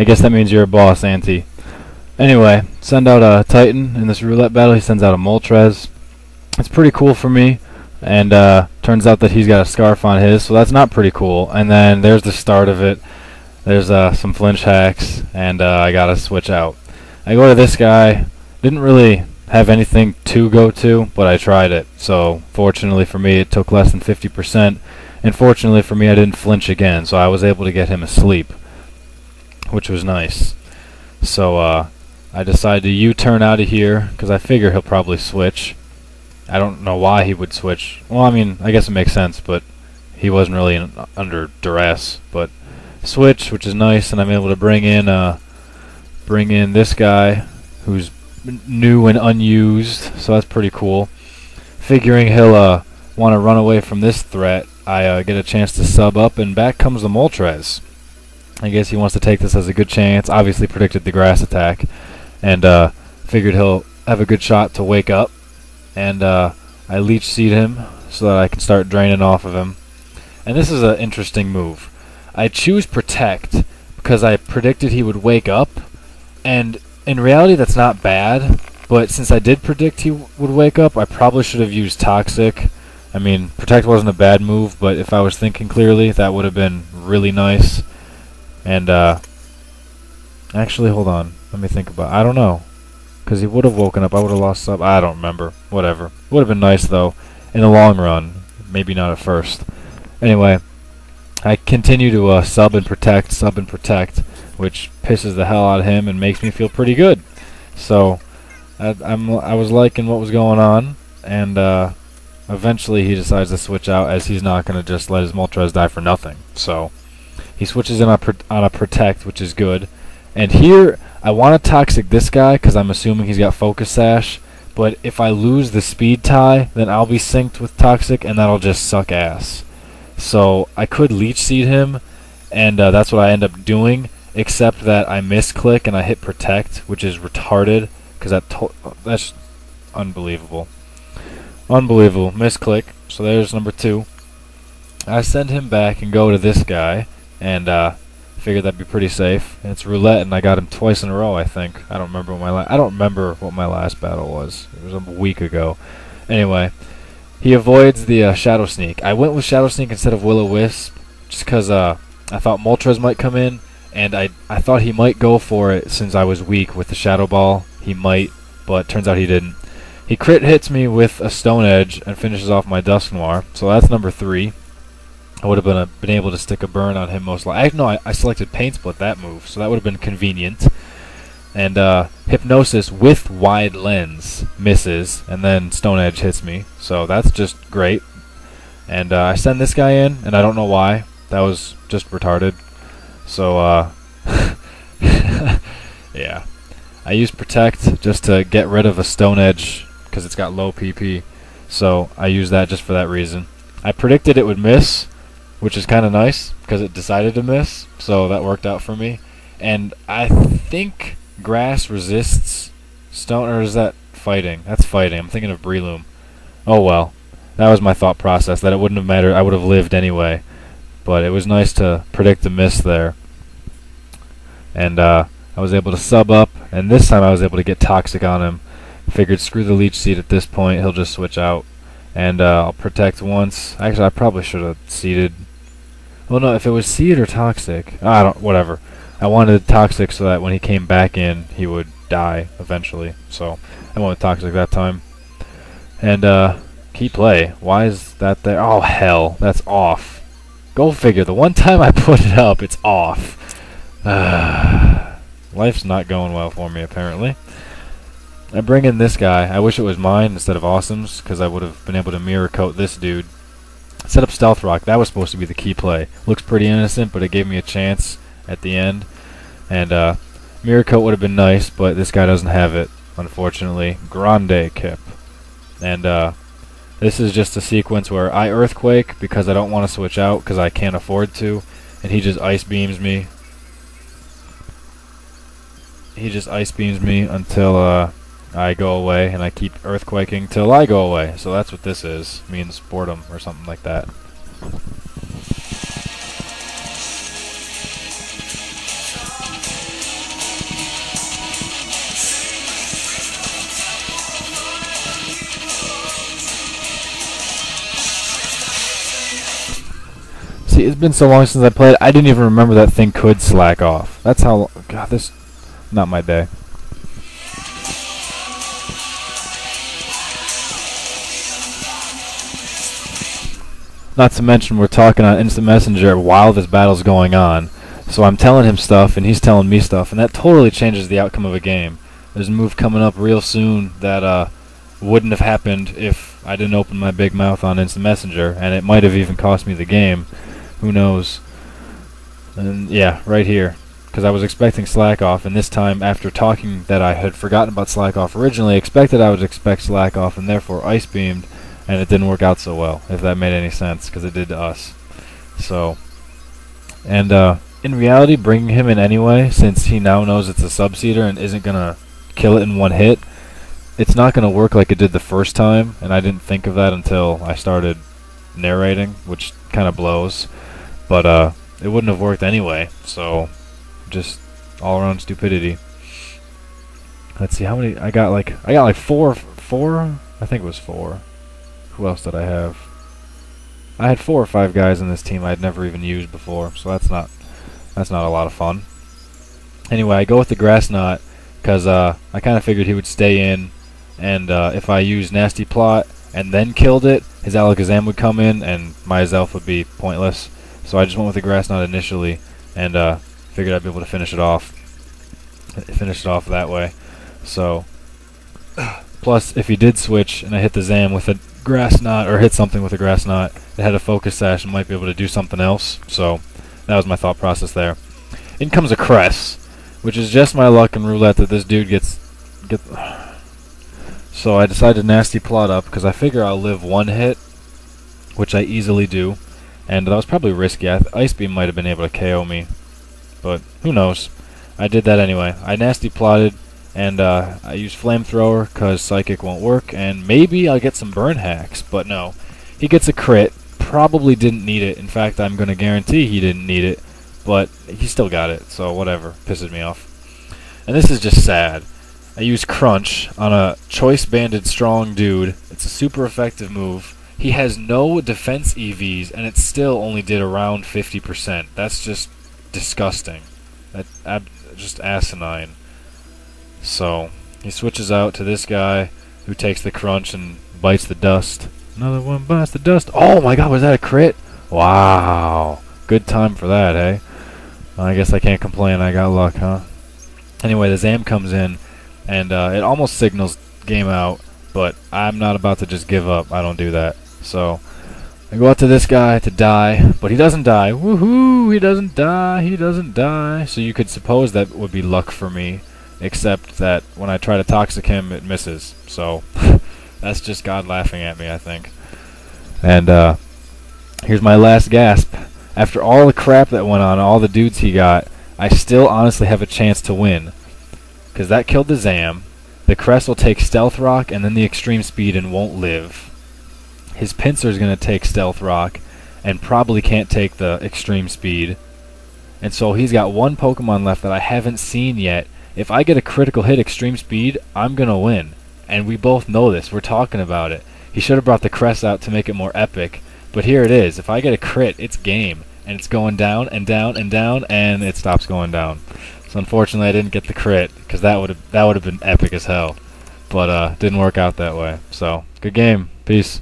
I guess that means you're a boss, Auntie. Anyway, send out a Titan in this roulette battle. He sends out a Moltres. It's pretty cool for me. And turns out that he's got a scarf on his, so that's not pretty cool. And then there's the start of it. There's some flinch hacks, and I gotta switch out. I go to this guy. Didn't really have anything to go to, but I tried it. So fortunately for me, it took less than 50%. And fortunately for me, I didn't flinch again, so I was able to get him asleep, which was nice. So I decided to U-turn out of here, because I figure he'll probably switch. I don't know why he would switch. Well, I mean, I guess it makes sense, but he wasn't really under duress. But switch, which is nice, and I'm able to bring in this guy who's new and unused, so that's pretty cool. Figuring he'll want to run away from this threat, I get a chance to sub up, and back comes the Moltres. I guess he wants to take this as a good chance. Obviously predicted the grass attack, and figured he'll have a good shot to wake up. And I Leech Seed him so that I can start draining off of him. And this is an interesting move. I choose Protect because I predicted he would wake up, and in reality that's not bad, but since I did predict he would wake up, I probably should have used Toxic. I mean, Protect wasn't a bad move, but if I was thinking clearly, that would have been really nice. And actually, hold on, let me think about it. I don't know. Because he would have woken up, I would have lost sub. I don't remember. Whatever. Would have been nice though, in the long run. Maybe not at first. Anyway, I continue to sub and protect, which pisses the hell out of him and makes me feel pretty good. So I was liking what was going on, and eventually he decides to switch out, as he's not going to just let his Moltres die for nothing. So he switches in on a protect, which is good. And here, I want to Toxic this guy, because I'm assuming he's got Focus Sash, but if I lose the speed tie, then I'll be synced with Toxic, and that'll just suck ass. So I could Leech Seed him, and that's what I end up doing, except that I misclick and I hit Protect, which is retarded, because that's unbelievable. Unbelievable. Misclick. So there's number 2. I send him back and go to this guy, and figured that'd be pretty safe. And it's roulette, and I got him twice in a row, I think. I don't remember what my last battle was. It was a week ago. Anyway, he avoids the Shadow Sneak. I went with Shadow Sneak instead of Will-O-Wisp, just because I thought Moltres might come in, and I thought he might go for it since I was weak with the Shadow Ball. He might, but turns out he didn't. He crit hits me with a Stone Edge and finishes off my Dusknoir, so that's number 3. I would have been able to stick a burn on him most likely. No, I selected Paint Split that move, so that would have been convenient. And Hypnosis with Wide Lens misses, and then Stone Edge hits me, so that's just great. And I send this guy in, and I don't know why. That was just retarded. So, yeah. I use Protect just to get rid of a Stone Edge, because it's got low PP. So I use that just for that reason. I predicted it would miss, which is kind of nice, because it decided to miss, so that worked out for me. And I think Grass resists Stone, or is that fighting? That's fighting. I'm thinking of Breloom. Oh well. That was my thought process, that it wouldn't have mattered. I would have lived anyway. But it was nice to predict a miss there. And I was able to sub up, and this time I was able to get Toxic on him. Figured screw the Leech Seed at this point, he'll just switch out. And I'll protect once. Actually, I probably should have seeded. Well, no, if it was Seed or Toxic, whatever. I wanted Toxic so that when he came back in, he would die eventually. So I went with Toxic that time. And key play. Why is that there? Oh hell, that's off. Go figure. The one time I put it up, it's off. Life's not going well for me apparently. I bring in this guy. I wish it was mine instead of Awesome's, because I would have been able to mirror coat this dude. Set up Stealth Rock. That was supposed to be the key play. Looks pretty innocent, but it gave me a chance at the end. And mirror coat would have been nice, but this guy doesn't have it, unfortunately. Grande Kip. And this is just a sequence where I Earthquake because I don't want to switch out because I can't afford to, and he just Ice Beams me. He just Ice Beams me until I go away, and I keep Earthquaking till I go away. So that's what this is. Means boredom or something like that. See, it's been so long since I played, I didn't even remember that thing could slack off. That's how... God, this... Not my day. Not to mention, we're talking on Instant Messenger while this battle's going on. So I'm telling him stuff, and he's telling me stuff, and that totally changes the outcome of a game. There's a move coming up real soon that wouldn't have happened if I didn't open my big mouth on Instant Messenger, and it might have even cost me the game. Who knows? And yeah, right here. Because I was expecting slack off, and this time, after talking that I had forgotten about slack off originally, expected I would expect slack off, and therefore ice beamed, and it didn't work out so well, if that made any sense, because it did to us. So, and in reality, bringing him in anyway, since he now knows it's a sub-seeder and isn't going to kill it in one hit, it's not going to work like it did the first time, and I didn't think of that until I started narrating, which kind of blows, but it wouldn't have worked anyway, so just all-around stupidity. Let's see, how many, I got like four, I think it was 4. Who else did I have? I had 4 or 5 guys in this team I'd never even used before, so that's not a lot of fun. Anyway, I go with the Grass Knot because I kind of figured he would stay in, and if I used Nasty Plot and then killed it, his Alakazam would come in and my Azelf would be pointless. So I just went with the Grass Knot initially, and figured I'd be able to finish it off that way. So, plus if he did switch and I hit the Zam with a Grass Knot, or hit something with a Grass Knot, it had a Focus Sash and might be able to do something else. So that was my thought process there. In comes a Cress, which is just my luck and roulette that this dude gets. So I decided to Nasty Plot up because I figure I'll live one hit, which I easily do, and that was probably risky. Ice Beam might have been able to KO me, but who knows. I did that anyway. I Nasty Plotted, and I used Flamethrower because Psychic won't work, and maybe I'll get some Burn Hacks, but no. He gets a crit, probably didn't need it. In fact, I'm going to guarantee he didn't need it, but he still got it, so whatever. Pisses me off. And this is just sad. I used Crunch on a Choice Banded Strong dude. It's a super effective move. He has no defense EVs, and it still only did around 50%. That's just disgusting. Just asinine. So, he switches out to this guy, who takes the Crunch and bites the dust. Another one bites the dust. Oh my god, was that a crit? Wow. Good time for that, hey? I guess I can't complain, I got luck, huh? Anyway, the Zam comes in, and it almost signals game out, but I'm not about to just give up. I don't do that. So, I go out to this guy to die, but he doesn't die. Woohoo! He doesn't die, he doesn't die. So you could suppose that would be luck for me, except that when I try to Toxic him, it misses. So, that's just God laughing at me, I think. And here's my last gasp. After all the crap that went on, all the dudes he got, I still honestly have a chance to win. Because that killed the Zam. The Cress will take Stealth Rock and then the Extreme Speed and won't live. His Pinsir's going to take Stealth Rock and probably can't take the Extreme Speed. And so he's got one Pokemon left that I haven't seen yet. If I get a critical hit Extreme Speed, I'm going to win. And we both know this. We're talking about it. He should have brought the Cress out to make it more epic. But here it is. If I get a crit, it's game. And it's going down and down and down, and it stops going down. So unfortunately I didn't get the crit, because that would have been epic as hell. But didn't work out that way. So, good game. Peace.